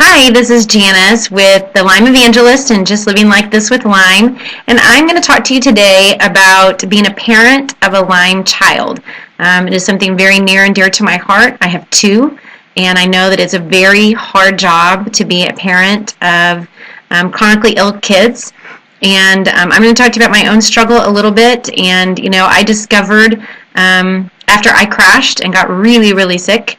Hi, this is Janice with the Lyme Evangelist and Just Living Like This with Lyme. And I'm going to talk to you today about being a parent of a Lyme child. It is something very near and dear to my heart. I have two, and I know that it's a very hard job to be a parent of chronically ill kids. And I'm going to talk to you about my own struggle a little bit. And, I discovered after I crashed and got really, really sick,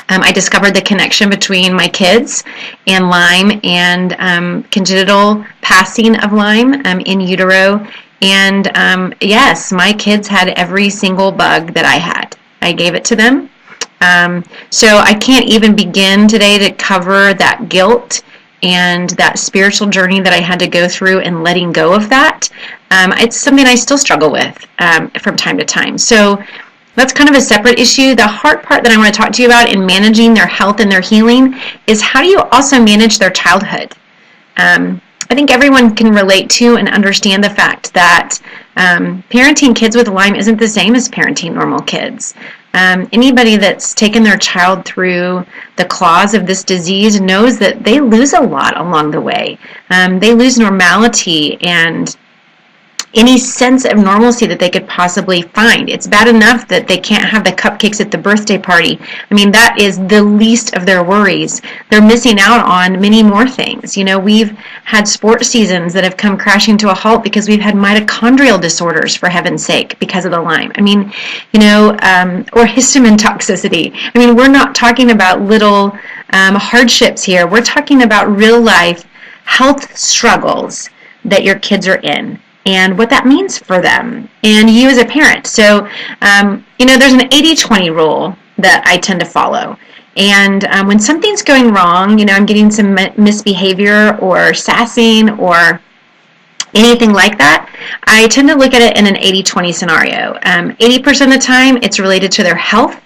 I discovered the connection between my kids and Lyme and congenital passing of Lyme in utero. And yes, my kids had every single bug that I had. I gave it to them. So I can't even begin today to cover that guilt and that spiritual journey that I had to go through and letting go of that. It's something I still struggle with from time to time. So that's kind of a separate issue. The hard part that I want to talk to you about in managing their health and their healing is how do you also manage their childhood? I think everyone can relate to and understand the fact that parenting kids with Lyme isn't the same as parenting normal kids. Anybody that's taken their child through the claws of this disease knows that they lose a lot along the way. They lose normality and any sense of normalcy that they could possibly find. It's bad enough that they can't have the cupcakes at the birthday party. I mean, that is the least of their worries. They're missing out on many more things. We've had sports seasons that have come crashing to a halt because we've had mitochondrial disorders, for heaven's sake, because of the Lyme. I mean, or histamine toxicity. I mean, we're not talking about little hardships here. We're talking about real life health struggles that your kids are in, and what that means for them and you as a parent. So, there's an 80-20 rule that I tend to follow. And when something's going wrong, I'm getting some misbehavior or sassing or anything like that, I tend to look at it in an 80-20 scenario. 80% of the time, it's related to their health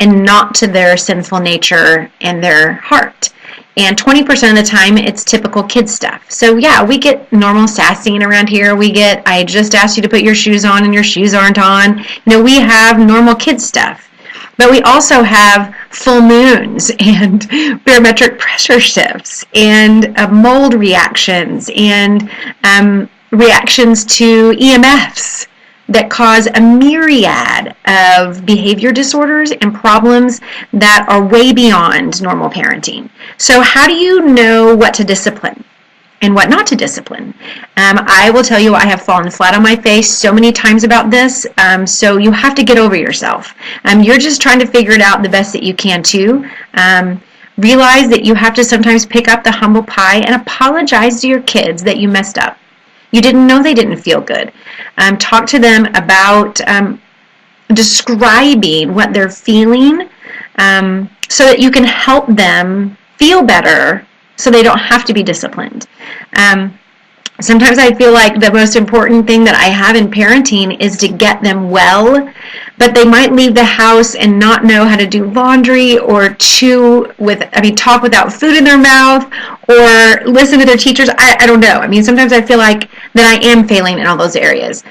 and not to their sinful nature and their heart. And 20% of the time, it's typical kid stuff. So yeah, we get normal sassing around here. We get, I just asked you to put your shoes on and your shoes aren't on. We have normal kid stuff. But we also have full moons and barometric pressure shifts and mold reactions and reactions to EMFs that cause a myriad of behavior disorders and problems that are way beyond normal parenting. So how do you know what to discipline and what not to discipline? I will tell you, I have fallen flat on my face so many times about this, so you have to get over yourself. You're just trying to figure it out the best that you can too. Realize that you have to sometimes pick up the humble pie and apologize to your kids that you messed up. You didn't know they didn't feel good. Talk to them about describing what they're feeling so that you can help them feel better so they don't have to be disciplined. Sometimes I feel like the most important thing that I have in parenting is to get them well, but they might leave the house and not know how to do laundry or talk without food in their mouth or listen to their teachers. I don't know. Sometimes I feel like that I am failing in all those areas.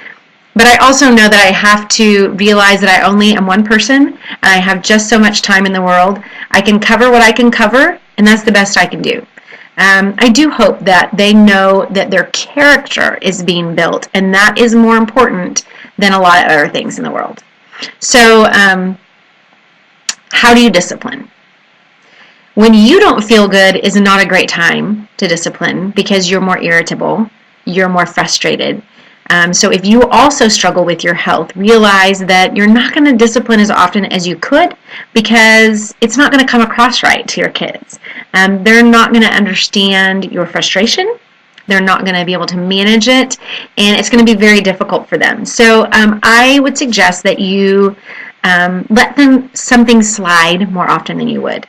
But I also know that I have to realize that I only am one person and I have just so much time in the world. I can cover what I can cover, and that's the best I can do. I do hope that they know that their character is being built, and that is more important than a lot of other things in the world. So, how do you discipline? When you don't feel good is not a great time to discipline because you're more irritable, you're more frustrated. So if you also struggle with your health, realize that you're not going to discipline as often as you could because it's not going to come across right to your kids. They're not going to understand your frustration. They're not going to be able to manage it, and it's going to be very difficult for them. So I would suggest that you let something slide more often than you would.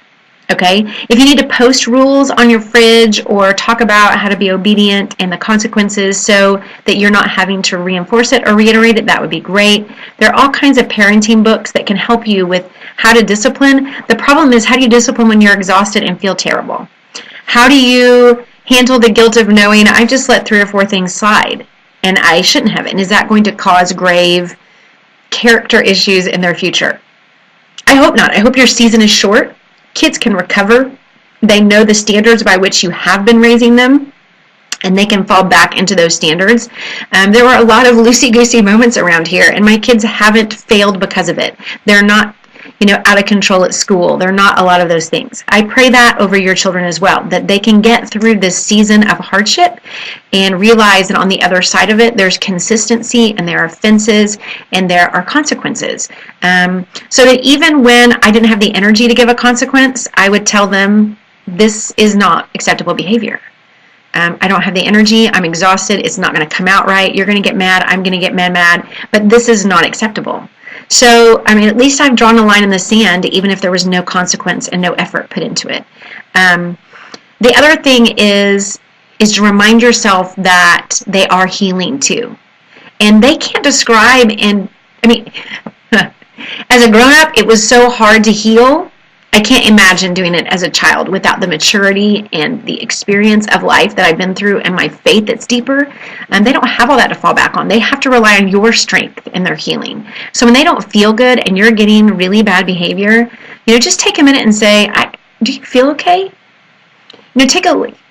Okay? If you need to post rules on your fridge or talk about how to be obedient and the consequences so that you're not having to reinforce it or reiterate it, that would be great. There are all kinds of parenting books that can help you with how to discipline. The problem is, how do you discipline when you're exhausted and feel terrible? How do you handle the guilt of knowing I've just let 3 or 4 things slide and I shouldn't have it? And is that going to cause grave character issues in their future? I hope not. I hope your season is short. Kids can recover They know the standards by which you have been raising them, and they can fall back into those standards. There were a lot of loosey-goosey moments around here, and my kids haven't failed because of it. They're not, out of control at school. They're not a lot of those things. I pray that over your children as well, that they can get through this season of hardship and realize that on the other side of it, there's consistency and there are fences and there are consequences. So that even when I didn't have the energy to give a consequence, I would tell them, this is not acceptable behavior. I don't have the energy. I'm exhausted. It's not going to come out right. You're going to get mad. I'm going to get mad. But this is not acceptable. So, at least I've drawn a line in the sand, even if there was no consequence and no effort put into it. The other thing is to remind yourself that they are healing too. And they can't describe, as a grown-up, it was so hard to heal. I can't imagine doing it as a child without the maturity and the experience of life that I've been through and my faith that's deeper. And they don't have all that to fall back on. They have to rely on your strength in their healing. So when they don't feel good and you're getting really bad behavior, just take a minute and say, do you feel okay?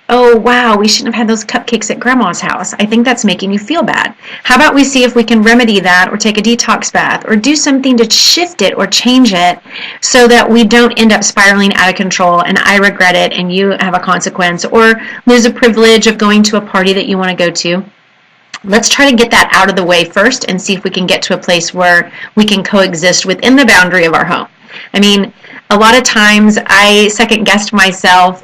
Oh, wow, we shouldn't have had those cupcakes at Grandma's house. I think that's making you feel bad. How about we see if we can remedy that or take a detox bath or do something to shift it or change it so that we don't end up spiraling out of control and I regret it and you have a consequence or lose a privilege of going to a party that you want to go to. Let's try to get that out of the way first and see if we can get to a place where we can coexist within the boundary of our home. A lot of times I second-guessed myself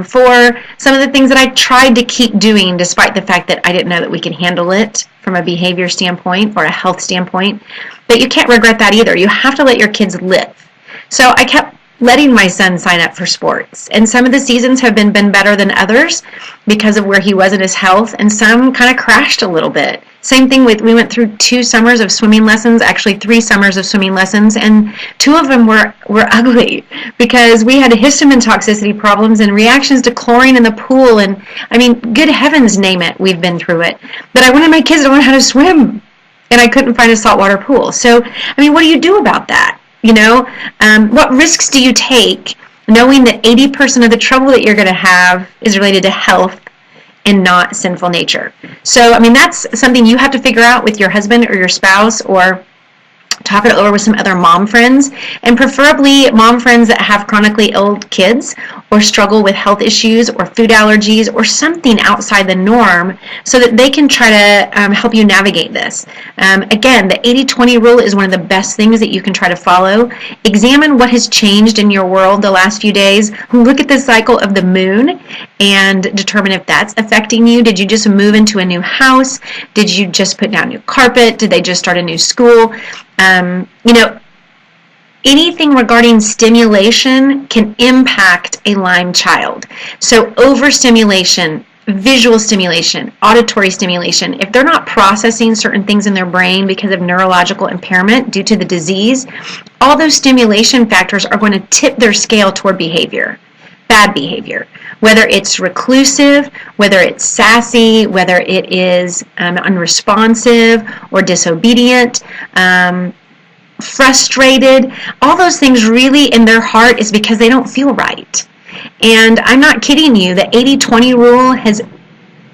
for some of the things that I tried to keep doing despite the fact that I didn't know that we could handle it from a behavior standpoint or a health standpoint. But you can't regret that either. You have to let your kids live. So I kept letting my son sign up for sports. And some of the seasons have been better than others because of where he was in his health, and some kind of crashed a little bit. Same thing we went through 2 summers of swimming lessons, actually 3 summers of swimming lessons, and 2 of them were ugly because we had histamine toxicity problems and reactions to chlorine in the pool, and good heavens, name it, we've been through it. But I wanted my kids to learn how to swim, and I couldn't find a saltwater pool. So, what do you do about that? What risks do you take knowing that 80% of the trouble that you're going to have is related to health and not sinful nature? So, that's something you have to figure out with your husband or your spouse, or talk it over with some other mom friends, and preferably mom friends that have chronically ill kids or struggle with health issues or food allergies or something outside the norm so that they can try to help you navigate this. Again, the 80-20 rule is one of the best things that you can try to follow. Examine what has changed in your world the last few days. Look at the cycle of the moon and determine if that's affecting you. Did you just move into a new house? Did you just put down new carpet? Did they just start a new school? Anything regarding stimulation can impact a Lyme child. So overstimulation, visual stimulation, auditory stimulation, if they're not processing certain things in their brain because of neurological impairment due to the disease, all those stimulation factors are going to tip their scale toward behavior, bad behavior. Whether it's reclusive, whether it's sassy, whether it is unresponsive or disobedient, frustrated, all those things really in their heart is because they don't feel right. And I'm not kidding you, the 80-20 rule has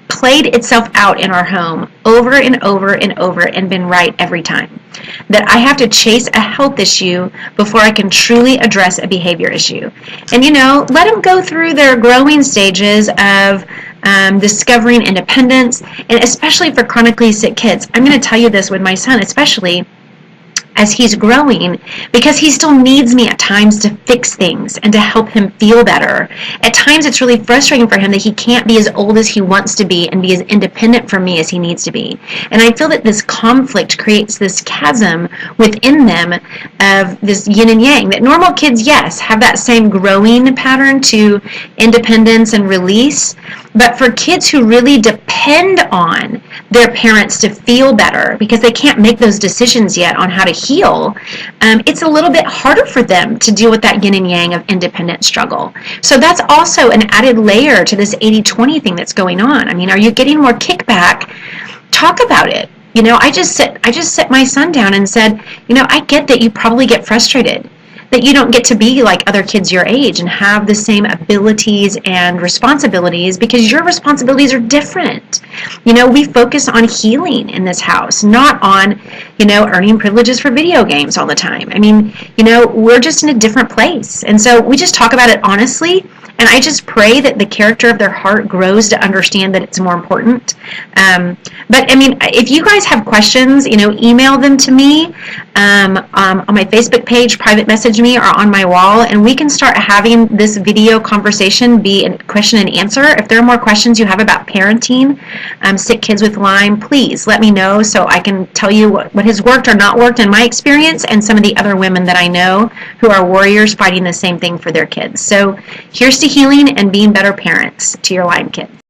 played itself out in our home over and over and over and been right every time. That I have to chase a health issue before I can truly address a behavior issue. And let them go through their growing stages of discovering independence, and especially for chronically sick kids. I'm going to tell you this with my son, especially as he's growing, because he still needs me at times to fix things and to help him feel better. At times it's really frustrating for him that he can't be as old as he wants to be and be as independent from me as he needs to be. And I feel that this conflict creates this chasm within them of this yin and yang, that normal kids, yes, have that same growing pattern to independence and release, but for kids who really depend on their parents to feel better because they can't make those decisions yet on how to heal, it's a little bit harder for them to deal with that yin and yang of independent struggle. So that's also an added layer to this 80-20 thing that's going on. Are you getting more kickback? Talk about it. I just set my son down and said, I get that you probably get frustrated. that you don't get to be like other kids your age and have the same abilities and responsibilities, because your responsibilities are different. We focus on healing in this house, not on, earning privileges for video games all the time. We're just in a different place. And so we just talk about it honestly. And I just pray that the character of their heart grows to understand that it's more important. If you guys have questions, email them to me on my Facebook page, private message me, or on my wall, and we can start having this video conversation be a question and answer. If there are more questions you have about parenting sick kids with Lyme, please let me know so I can tell you what has worked or not worked in my experience and some of the other women that I know who are warriors fighting the same thing for their kids. So here's to healing and being better parents to your Lyme kids.